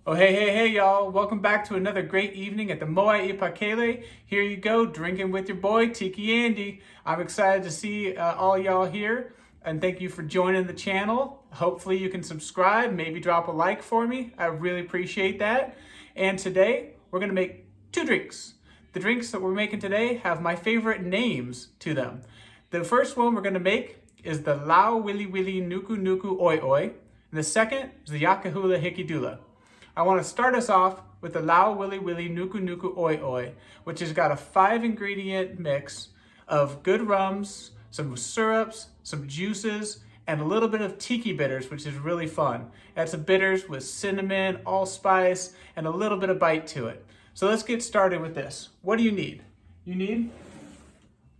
Oh, hey, y'all. Welcome back to another great evening at the Moai Ipakele. Here you go, drinking with your boy, Tiki Andy. I'm excited to see all y'all here, and thank you for joining the channel. Hopefully you can subscribe, maybe drop a like for me. I really appreciate that. And today, we're gonna make two drinks. The drinks that we're making today have my favorite names to them. The first one we're gonna make is the Lauwiliwilinukunuku'oi'oi, and the second is the yaka, hula, hickey, dula. I want to start us off with the Lauwiliwilinukunuku'oi'oi, which has got a 5-ingredient mix of good rums, some syrups, some juices, and a little bit of Tiki bitters, which is really fun. That's a bitters with cinnamon, allspice, and a little bit of bite to it. So let's get started with this. What do you need? You need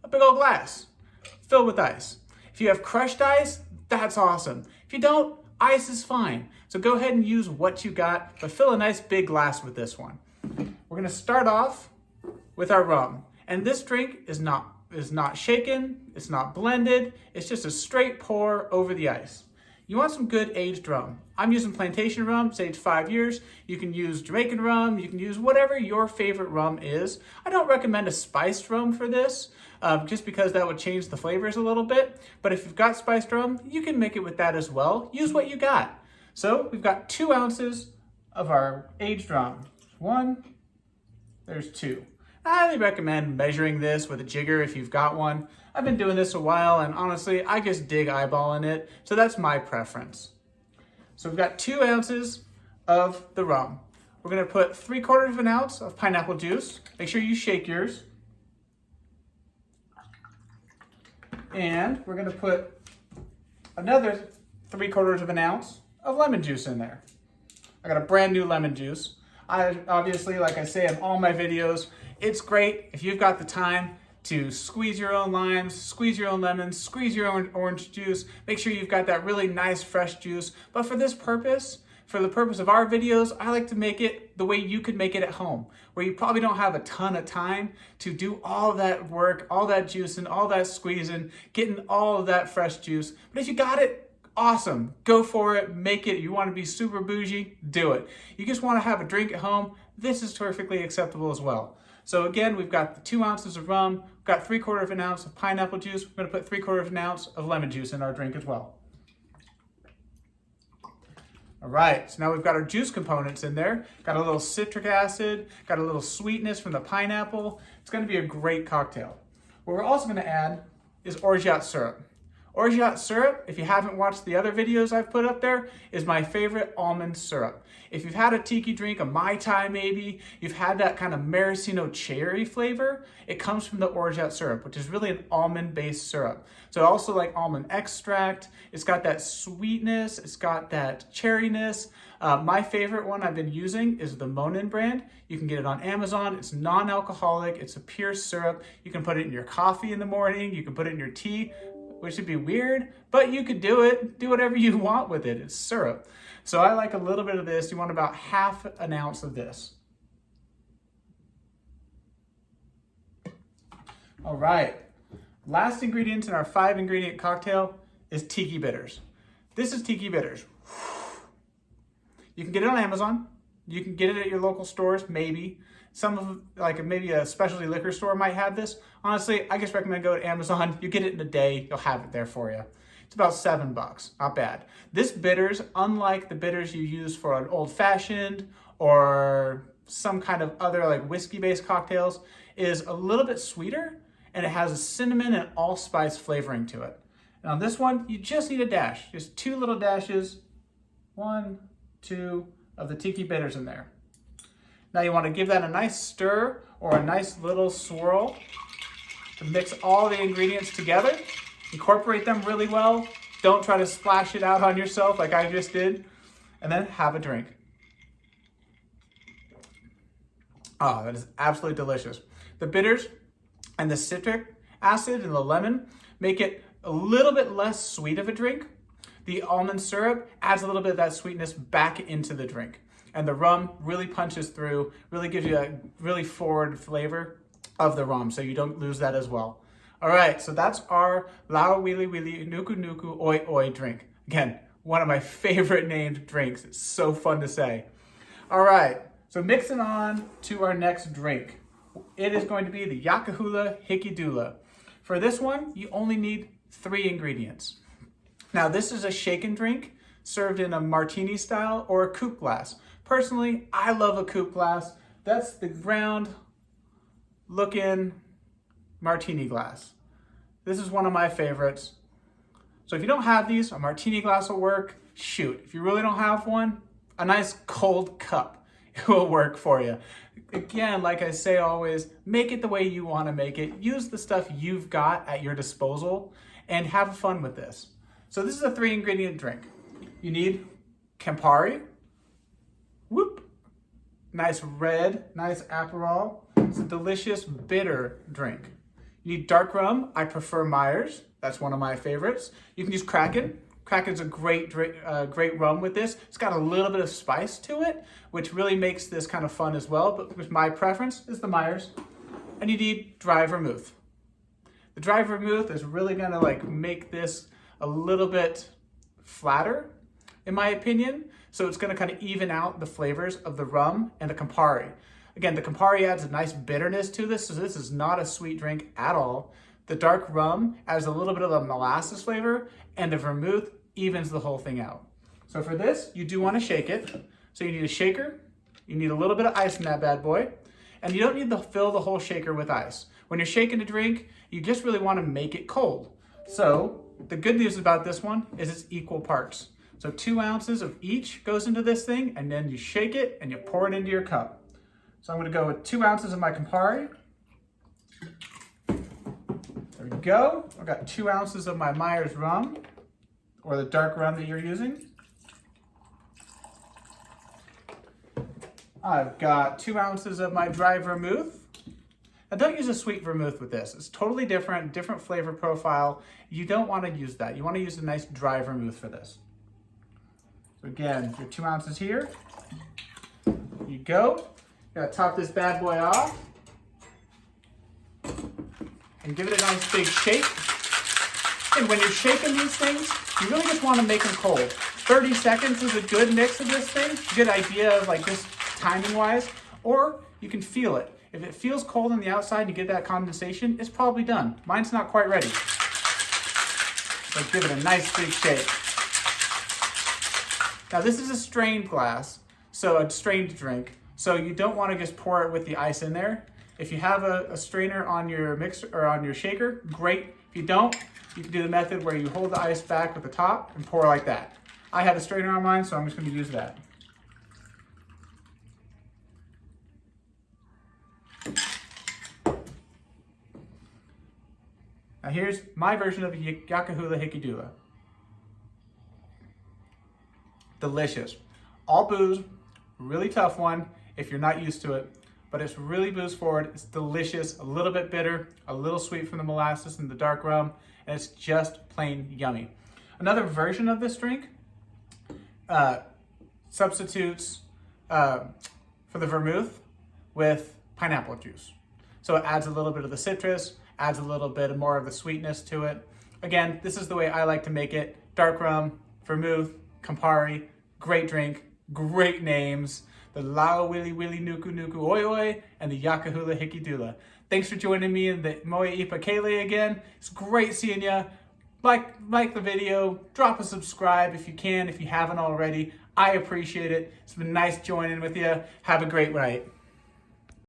a big old glass filled with ice. If you have crushed ice, that's awesome. If you don't, ice is fine. So go ahead and use what you got, but fill a nice big glass with this one. We're gonna start off with our rum. And this drink is not shaken, it's not blended, it's just a straight pour over the ice. You want some good aged rum. I'm using plantation rum, it's aged 5 years. You can use Jamaican rum, you can use whatever your favorite rum is. I don't recommend a spiced rum for this, just because that would change the flavors a little bit. But if you've got spiced rum, you can make it with that as well. Use what you got. So we've got 2 ounces of our aged rum. 1, there's 2. I highly recommend measuring this with a jigger if you've got one. I've been doing this a while, and honestly, I just dig eyeballing it, so that's my preference. So we've got 2 ounces of the rum. We're gonna put 3/4 of an ounce of pineapple juice. Make sure you shake yours. And we're gonna put another 3/4 of an ounce of lemon juice in there. I got a brand new lemon juice. I obviously, like I say in all my videos, it's great if you've got the time to squeeze your own limes, squeeze your own lemons, squeeze your own orange juice. Make sure you've got that really nice fresh juice. But for this purpose, for the purpose of our videos, I like to make it the way you could make it at home, where you probably don't have a ton of time to do all that work, all that juicing, all that squeezing, getting all of that fresh juice. But if you got it, awesome, go for it, make it. You want to be super bougie, do it. You just want to have a drink at home, this is perfectly acceptable as well. So again, we've got the 2 ounces of rum, we've got 3/4 of an ounce of pineapple juice, we're gonna put 3/4 of an ounce of lemon juice in our drink as well. All right, so now we've got our juice components in there. Got a little citric acid, got a little sweetness from the pineapple. It's gonna be a great cocktail. What we're also gonna add is orgeat syrup. Orgeat syrup, if you haven't watched the other videos I've put up there, is my favorite almond syrup. If you've had a tiki drink, a Mai Tai maybe, you've had that kind of maraschino cherry flavor, it comes from the orgeat syrup, which is really an almond-based syrup. So I also like almond extract. It's got that sweetness, it's got that cherryness. My favorite one I've been using is the Monin brand. You can get it on Amazon. It's non-alcoholic, it's a pure syrup. You can put it in your coffee in the morning, you can put it in your tea, which would be weird, but you could do it. Do whatever you want with it. It's syrup. So I like a little bit of this. You want about 1/2 an ounce of this. All right. Last ingredient in our 5-ingredient cocktail is Tiki bitters. This is Tiki bitters. You can get it on Amazon. You can get it at your local stores, maybe. Some of them, like maybe a specialty liquor store might have this. Honestly, I just recommend go to Amazon. You get it in a day, you'll have it there for you. It's about $7, not bad. This bitters, unlike the bitters you use for an old fashioned or some kind of other like whiskey-based cocktails, is a little bit sweeter, and it has a cinnamon and allspice flavoring to it. And on this one, you just need a dash, just 2 little dashes, 1, 2 of the Tiki bitters in there. Now you want to give that a nice stir or a nice little swirl to mix all the ingredients together. Incorporate them really well. Don't try to splash it out on yourself like I just did. And then have a drink. Oh, that is absolutely delicious. The bitters and the citric acid and the lemon make it a little bit less sweet of a drink. The almond syrup adds a little bit of that sweetness back into the drink. And the rum really punches through, really gives you a really forward flavor of the rum, so you don't lose that as well. All right, so that's our Lauwiliwilinukunuku'oi'oi drink. Again, one of my favorite named drinks. It's so fun to say. All right, so mixing on to our next drink. It is going to be the yaka hula hickey dula. For this one, you only need 3 ingredients. Now, this is a shaken drink served in a martini style or a coupe glass. Personally, I love a coupe glass. That's the round looking martini glass. This is one of my favorites. So if you don't have these, a martini glass will work. Shoot, if you really don't have one, a nice cold cup will work for you. Again, like I say always, make it the way you want to make it. Use the stuff you've got at your disposal and have fun with this. So this is a 3 ingredient drink. You need Campari, whoop, nice red, nice Aperol. It's a delicious bitter drink. You need dark rum. I prefer Myers. That's one of my favorites. You can use Kraken. Kraken's a great rum with this. It's got a little bit of spice to it, which really makes this kind of fun as well. But my preference is the Myers. And you need dry vermouth. The dry vermouth is really gonna make this a little bit flatter, in my opinion. So it's gonna kind of even out the flavors of the rum and the Campari. Again, the Campari adds a nice bitterness to this, so this is not a sweet drink at all. The dark rum adds a little bit of a molasses flavor, and the vermouth evens the whole thing out. So for this, you do want to shake it. So you need a shaker, you need a little bit of ice in that bad boy, and you don't need to fill the whole shaker with ice. When you're shaking a drink, you just really want to make it cold. So the good news about this one is it's equal parts. So 2 ounces of each goes into this thing, and then you shake it and you pour it into your cup. So I'm going to go with 2 ounces of my Campari. There we go. I've got 2 ounces of my Myers rum, or the dark rum that you're using. I've got 2 ounces of my dry vermouth. Now don't use a sweet vermouth with this. It's totally different flavor profile. You don't want to use that. You want to use a nice dry vermouth for this. So again, your 2 ounces here. There you go. Gotta top this bad boy off and give it a nice big shake. And when you're shaking these things, you really just want to make them cold. 30 seconds is a good mix of this thing. Good idea of this timing wise, or you can feel it. If it feels cold on the outside and you get that condensation, it's probably done. Mine's not quite ready. So give it a nice big shake. Now this is a strained glass, so a strained drink. So you don't want to just pour it with the ice in there. If you have a strainer on your mixer or on your shaker, great. If you don't, you can do the method where you hold the ice back with the top and pour like that. I have a strainer on mine, so I'm just going to use that. Now here's my version of the yaka hula hickey dula. Delicious. All booze, really tough one if you're not used to it, but it's really booze forward. It's delicious, a little bit bitter, a little sweet from the molasses and the dark rum, and it's just plain yummy. Another version of this drink substitutes for the vermouth with pineapple juice. So it adds a little bit of the citrus, adds a little bit more of the sweetness to it. Again, this is the way I like to make it. Dark rum, vermouth, Campari, great drink, great names. The Lauwiliwilinukunuku'oi'oi and the yaka hula hickey dula. Thanks for joining me in the Moe Ipa Kele again. It's great seeing ya. Like the video, drop a subscribe if you can, if you haven't already. I appreciate it. It's been nice joining with you. Have a great night.